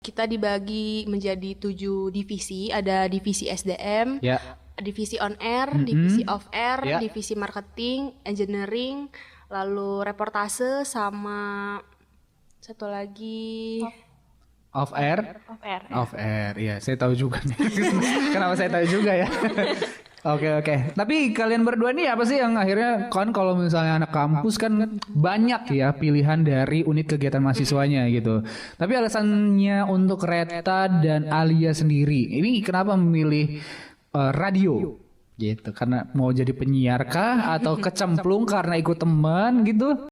Kita dibagi menjadi 7 divisi, ada divisi SDM, Ya. divisi on air, divisi off air, Ya. divisi marketing, engineering, lalu reportase sama satu lagi Off air. off air. Off air, iya saya tahu juga nih. Kenapa saya tahu juga ya? Oke. Tapi kalian berdua nih apa sih yang akhirnya kan kalau misalnya anak kampus kan banyak ya pilihan dari unit kegiatan mahasiswanya gitu. Tapi alasannya untuk Reta dan Alia sendiri, ini kenapa memilih radio? Gitu, karena mau jadi penyiar kah atau kecemplung karena ikut teman gitu?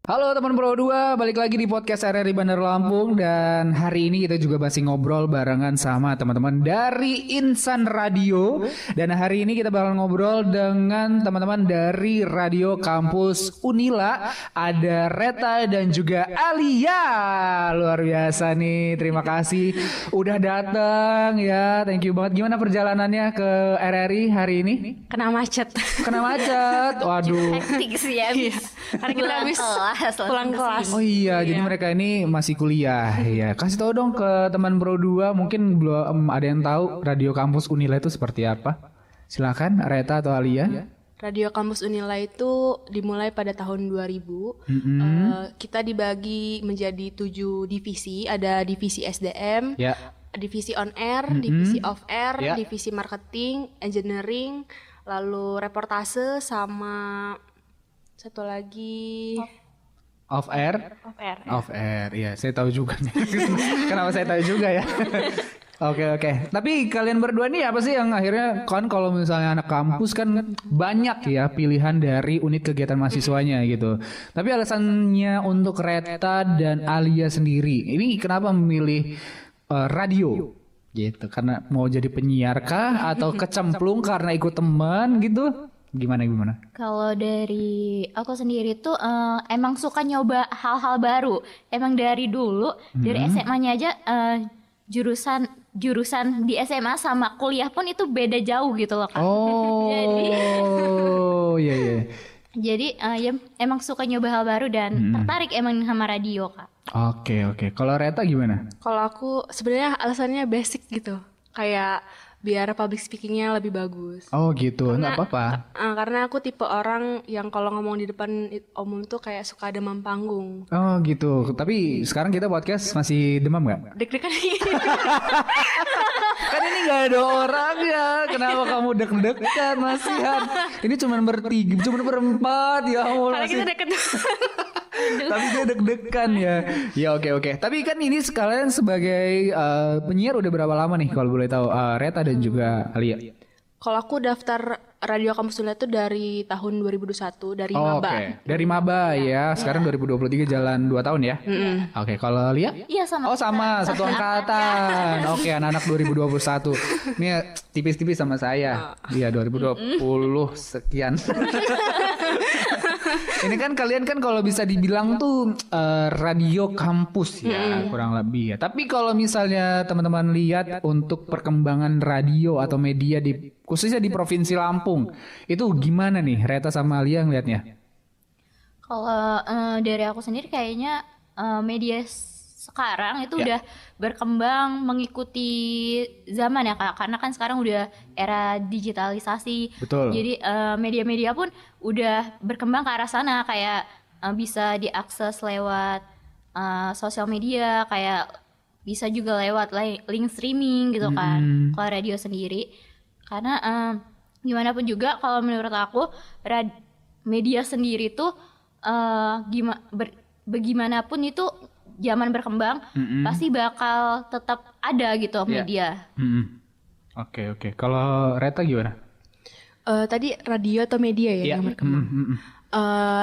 Halo teman Pro 2, balik lagi di podcast RRI Bandar Lampung. Dan hari ini kita juga masih ngobrol barengan sama teman-teman dari Insan Radio. Dan hari ini kita bakal ngobrol dengan teman-teman dari Radio Kampus Unila. Ada Reta dan juga Alia. Luar biasa nih, terima kasih udah datang ya. Thank you banget. Gimana perjalanannya ke RRI hari ini? Kena macet. Kena macet, waduh. Hektik sih ya. Karena kita habis pulang kelas. Oh iya, jadi mereka ini masih kuliah. Iya, kasih tahu dong ke teman Bro 2, mungkin belum ada yang tahu Radio Kampus Unila itu seperti apa. Silakan Reta atau Alia. Radio Kampus Unila itu dimulai pada tahun 2000. Kita dibagi menjadi 7 divisi, ada divisi SDM, Ya. divisi on air, divisi off air, Ya. divisi marketing, engineering, lalu reportase sama satu lagi Off air. off air. Off air. Iya, saya tahu juga nih. Kenapa saya tahu juga ya? Oke. Tapi kalian berdua nih apa sih yang akhirnya kan kalau misalnya anak kampus kan banyak ya pilihan dari unit kegiatan mahasiswanya gitu. Tapi alasannya untuk Reta dan Alia sendiri, ini kenapa memilih radio? Gitu, karena mau jadi penyiar kah atau kecemplung karena ikut teman gitu? Gimana? Kalau dari aku sendiri tuh emang suka nyoba hal-hal baru. Emang dari dulu dari SMA-nya aja jurusan di SMA sama kuliah pun itu beda jauh gitu loh Kak. Oh. Iya. Jadi ya emang suka nyoba hal baru dan tertarik emang sama radio Kak. Oke. Kalau Reta gimana? Kalau aku sebenarnya alasannya basic gitu, kayak biar public speakingnya lebih bagus. Oh gitu, nggak apa-apa. Karena aku tipe orang yang kalau ngomong di depan umum tuh kayak suka demam panggung. Oh gitu, tapi sekarang kita podcast masih demam nggak? Deg-degan gini. Kan ini nggak ada orang ya, kenapa kamu deg-degan masihan? Ini cuma berempat ya Allah. Karena kita deket. Tapi dia deg-degan ya. Ya oke. Tapi kan ini sekalian sebagai penyiar udah berapa lama nih kalau boleh tahu, Reta dan juga Alia? Kalau aku daftar Radio Kampus Unila itu dari tahun 2021 dari Oh, maba. oke. Dari maba ya. Sekarang 2023 jalan 2 tahun ya. Oke, kalau Alia? Iya sama. Oh sama, satu angkatan. Oke, anak-anak 2021. Ini ya, tipis-tipis sama saya. Iya, 2020 sekian. Ini kan kalian kan kalau bisa dibilang tuh radio kampus ya, kurang lebih ya. Tapi kalau misalnya teman-teman lihat untuk perkembangan radio atau media di khususnya di Provinsi Lampung, itu gimana nih Reta sama Alia ngeliatnya? Kalau dari aku sendiri kayaknya media sekarang itu udah berkembang mengikuti zaman ya Kak. Karena kan sekarang udah era digitalisasi. Betul. Jadi media-media pun udah berkembang ke arah sana, kayak bisa diakses lewat sosial media, kayak bisa juga lewat link streaming gitu kan. Kalau radio sendiri, karena gimana pun juga kalau menurut aku media sendiri tuh bagaimanapun itu zaman berkembang pasti bakal tetap ada gitu media. Oke. Kalau Reta gimana? Tadi radio atau media ya yang berkembang.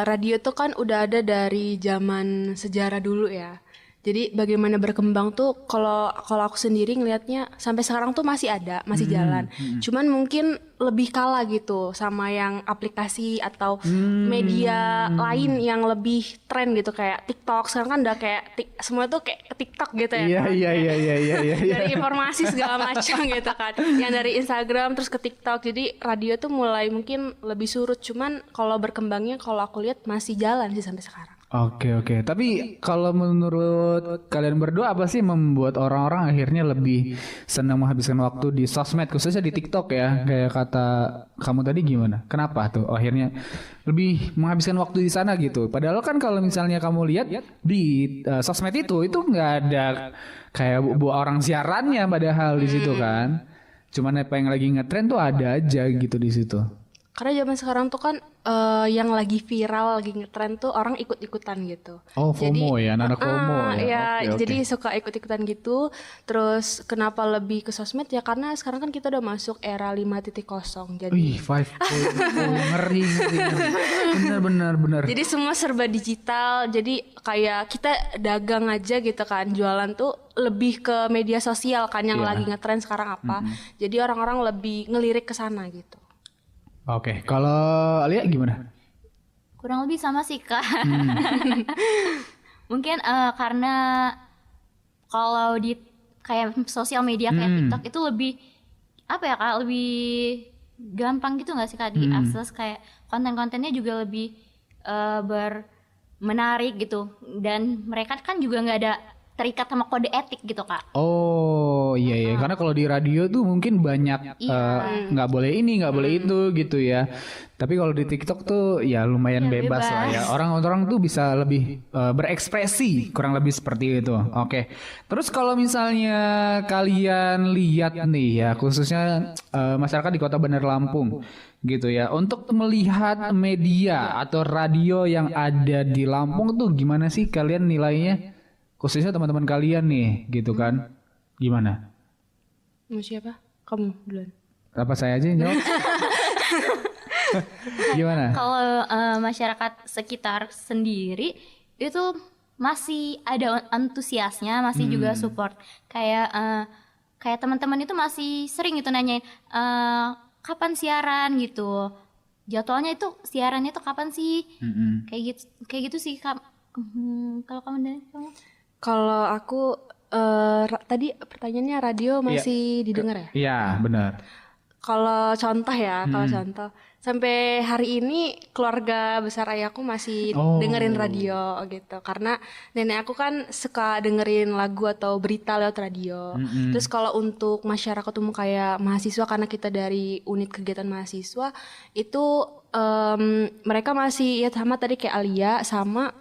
Radio tuh kan udah ada dari zaman sejarah dulu ya. Jadi bagaimana berkembang tuh kalau aku sendiri ngelihatnya sampai sekarang tuh masih ada, masih jalan. Cuman mungkin lebih kalah gitu sama yang aplikasi atau media lain yang lebih tren gitu kayak TikTok. Sekarang kan udah kayak semua tuh kayak TikTok gitu ya. Iya. Dari informasi segala macam gitu kan. Yang dari Instagram terus ke TikTok. Jadi radio tuh mulai mungkin lebih surut. Cuman kalau berkembangnya kalau aku lihat masih jalan sih sampai sekarang. Oke. Tapi kalau menurut kalian berdua apa sih membuat orang-orang akhirnya lebih senang menghabiskan waktu di sosmed khususnya di TikTok ya? Kayak kata kamu tadi gimana? Kenapa tuh akhirnya lebih menghabiskan waktu di sana gitu? Padahal kan kalau misalnya kamu lihat di sosmed itu nggak ada kayak orang siarannya padahal di situ kan. Cuman apa yang lagi ngetren tuh ada aja gitu di situ. Karena zaman sekarang tuh kan yang lagi viral, lagi ngetren tuh orang ikut-ikutan gitu. Oh, FOMO ya, anak FOMO ya. Ya, Oke. jadi suka ikut-ikutan gitu. Terus kenapa lebih ke sosmed ya? Karena sekarang kan kita udah masuk era 5.0. Jadi Wih, 5.0 ngeri. Benar. jadi semua serba digital. Jadi kayak kita dagang aja gitu kan, jualan tuh lebih ke media sosial kan yang lagi ngetren sekarang apa. Jadi orang-orang lebih ngelirik ke sana gitu. Oke, kalau Alia gimana? Kurang lebih sama sih Kak. Mungkin karena kalau di kayak sosial media kayak TikTok itu lebih apa ya Kak, lebih gampang gitu nggak sih Kak diakses, kayak konten-kontennya juga lebih menarik gitu, dan mereka kan juga nggak ada terikat sama kode etik gitu Kak. Oh iya, karena kalau di radio tuh mungkin banyak nggak boleh ini, nggak boleh itu gitu ya. Tapi kalau di TikTok tuh ya lumayan bebas lah ya. Orang-orang tuh bisa lebih berekspresi, kurang lebih seperti itu. Oke. Terus kalau misalnya kalian lihat nih ya, khususnya masyarakat di Kota Bandar Lampung gitu ya, untuk melihat media atau radio yang ada di Lampung tuh gimana sih kalian nilainya? Khususnya teman-teman kalian nih gitu kan. Gimana? Mau siapa? Kamu duluan. Apa saya aja yang jawab? Gimana? Kalau masyarakat sekitar sendiri itu masih ada antusiasnya, masih juga support. Kayak teman-teman itu masih sering itu nanyain kapan siaran gitu. Jadwalnya itu siarannya itu kapan sih? Kayak gitu sih Kak. Kalau kamu dan kamu? Kalau aku tadi pertanyaannya radio masih didengar ya? Iya, benar. Kalau contoh ya, kalau contoh sampai hari ini keluarga besar ayahku masih dengerin radio gitu. Karena nenek aku kan suka dengerin lagu atau berita lewat radio. Terus kalau untuk masyarakat umum kayak mahasiswa, karena kita dari unit kegiatan mahasiswa itu mereka masih ya sama tadi kayak Alia, sama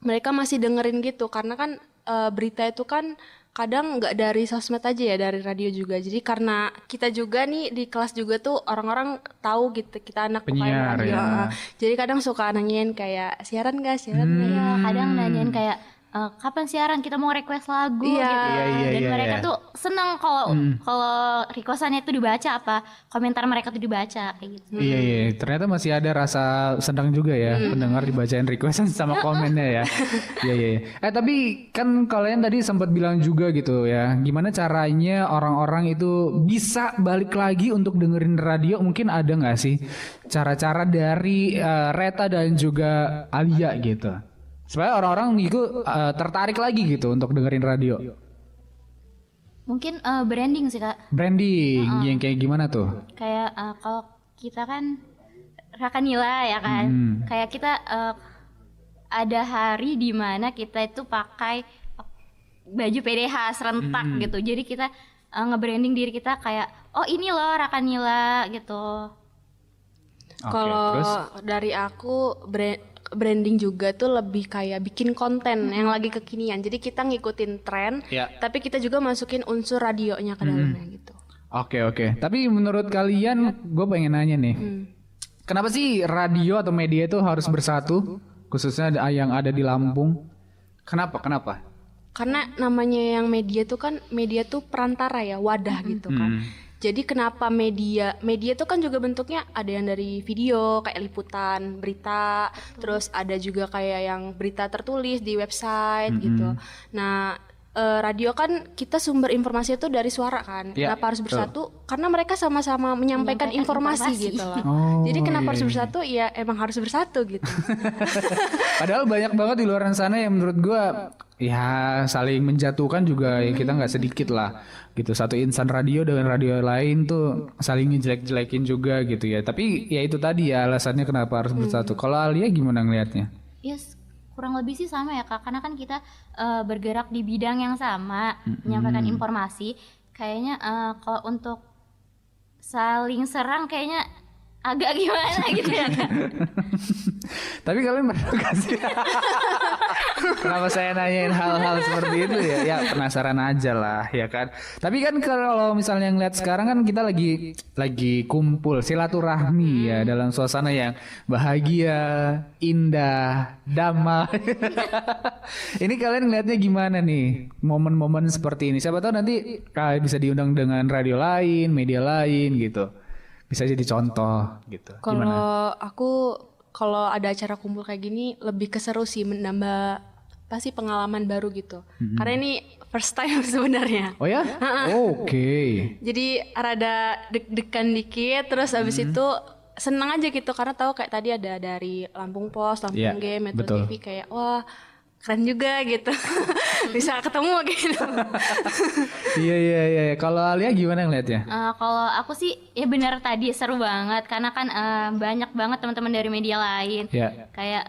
mereka masih dengerin gitu. Karena kan berita itu kan kadang nggak dari sosmed aja ya, dari radio juga. Jadi karena kita juga nih di kelas juga tuh orang-orang tahu gitu kita anak penyiar radio. ya. Jadi kadang suka nanyain kayak siaran nggak? Ya, kadang nanyain kayak kapan siaran, kita mau request lagu gitu. Dan mereka tuh seneng kalau requestannya itu dibaca, apa komentar mereka tuh dibaca kayak gitu. Iya, ternyata masih ada rasa senang juga ya pendengar dibacain requestan sama komennya ya. Iya. Tapi kan kalian tadi sempat bilang juga gitu ya, gimana caranya orang-orang itu bisa balik lagi untuk dengerin radio? Mungkin ada nggak sih cara-cara dari Reta dan juga Alia gitu, supaya orang-orang itu tertarik lagi gitu untuk dengerin radio? Mungkin branding sih Kak. Branding yang kayak gimana tuh? Kayak kalau kita kan Rakanila ya kan, kayak kita ada hari di mana kita itu pakai baju PDH serentak gitu. Jadi kita nge-branding diri kita kayak, oh ini loh Rakanila gitu. Kalau dari aku branding juga tuh lebih kayak bikin konten yang lagi kekinian. Jadi kita ngikutin tren, tapi kita juga masukin unsur radionya ke dalamnya gitu. Oke. Tapi menurut kalian, gue pengen nanya nih, kenapa sih radio atau media itu harus bersatu, khususnya yang ada di Lampung? Kenapa? Karena namanya yang media tuh kan, media tuh perantara ya, wadah gitu kan. Jadi kenapa media itu kan juga bentuknya ada yang dari video kayak liputan, berita, terus ada juga kayak yang berita tertulis di website gitu. Nah, radio kan kita sumber informasi itu dari suara kan. Ya, Kenapa harus bersatu? Karena mereka sama-sama menyampaikan informasi gitu loh. Jadi kenapa harus bersatu? Ya emang harus bersatu gitu. Padahal banyak banget di luar sana yang menurut gua ya saling menjatuhkan juga ya kita nggak sedikit lah gitu. Satu insan radio dengan radio lain tuh saling ngejelek-jelekin juga gitu ya. Tapi ya itu tadi ya alasannya kenapa harus bersatu. Kalau Alia gimana ngelihatnya? Yes, kurang lebih sih sama ya Kak, karena kan kita bergerak di bidang yang sama, menyampaikan informasi. Kayaknya kalau untuk saling serang kayaknya agak gimana gitu ya Kak. Tapi kalian pernah gak sih? Kenapa saya nanyain hal-hal seperti itu ya? Ya penasaran aja lah ya kan. Tapi kan kalau misalnya ngeliat sekarang kan kita lagi kumpul silaturahmi ya dalam suasana yang bahagia, indah, damai. Ini kalian ngeliatnya gimana nih momen-momen seperti ini? Siapa tahu nanti bisa diundang dengan radio lain, media lain gitu. Bisa jadi contoh gitu. Kalau aku kalau ada acara kumpul kayak gini lebih keseru sih, menambah pasti pengalaman baru gitu. Karena ini first time sebenarnya. Oh ya? Oke. Jadi rada deg-degan dikit, terus abis itu senang aja gitu karena tahu kayak tadi ada dari Lampung Pos, Lampung Game, Metro betul. TV kayak wah keren juga gitu. Bisa ketemu gitu. Iya. Kalau Alia gimana ngeliatnya? Kalau aku sih ya benar tadi seru banget karena kan banyak banget teman-teman dari media lain. Ya. Kayak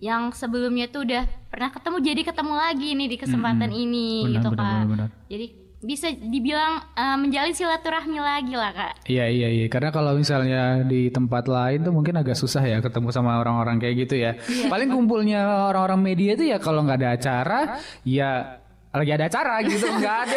yang sebelumnya tuh udah pernah ketemu jadi ketemu lagi nih di kesempatan ini gitu Kak. Benar. Jadi bisa dibilang menjalin silaturahmi lagi lah Kak. Iya. Karena kalau misalnya di tempat lain tuh mungkin agak susah ya ketemu sama orang-orang kayak gitu ya. Paling kumpulnya orang-orang media itu ya kalau nggak ada acara, ya lagi ada acara gitu, nggak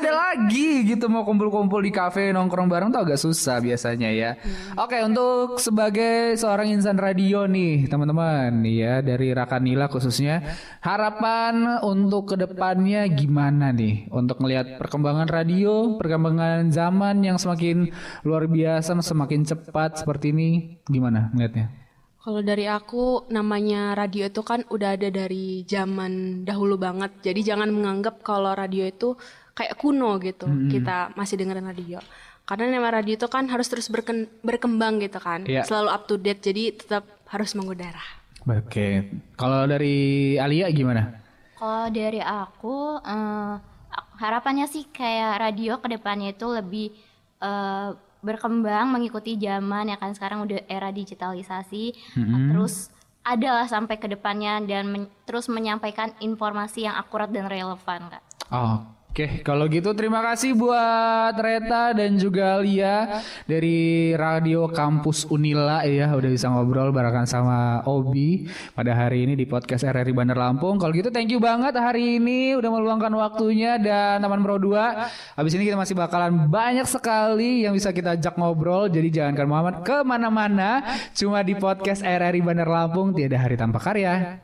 ada lagi gitu mau kumpul-kumpul di kafe nongkrong bareng tuh agak susah biasanya ya. Oke, untuk sebagai seorang insan radio nih teman-teman ya dari Rakanila khususnya, harapan untuk kedepannya gimana nih untuk melihat perkembangan radio, perkembangan zaman yang semakin luar biasa, semakin cepat seperti ini, gimana melihatnya? Kalau dari aku namanya radio itu kan udah ada dari zaman dahulu banget. Jadi jangan menganggap kalau radio itu kayak kuno gitu. Kita masih dengerin radio. Karena nama radio itu kan harus terus berkembang gitu kan. Iya. Selalu up to date. Jadi tetap harus mengudara. Oke. Kalau dari Alia gimana? Kalau dari aku harapannya sih kayak radio kedepannya itu lebih berkembang mengikuti zaman ya kan, sekarang udah era digitalisasi. Terus adalah sampai ke depannya dan terus menyampaikan informasi yang akurat dan relevan Kak. Oke, kalau gitu terima kasih buat Reta dan juga Lia dari Radio Kampus Unila ya, udah bisa ngobrol barengan sama Obi pada hari ini di podcast RRI Bandar Lampung. Kalau gitu thank you banget hari ini udah meluangkan waktunya, dan teman Pro 2. Habis ini kita masih bakalan banyak sekali yang bisa kita ajak ngobrol, jadi jangan kemana-mana cuma di podcast RRI Bandar Lampung, tiada hari tanpa karya.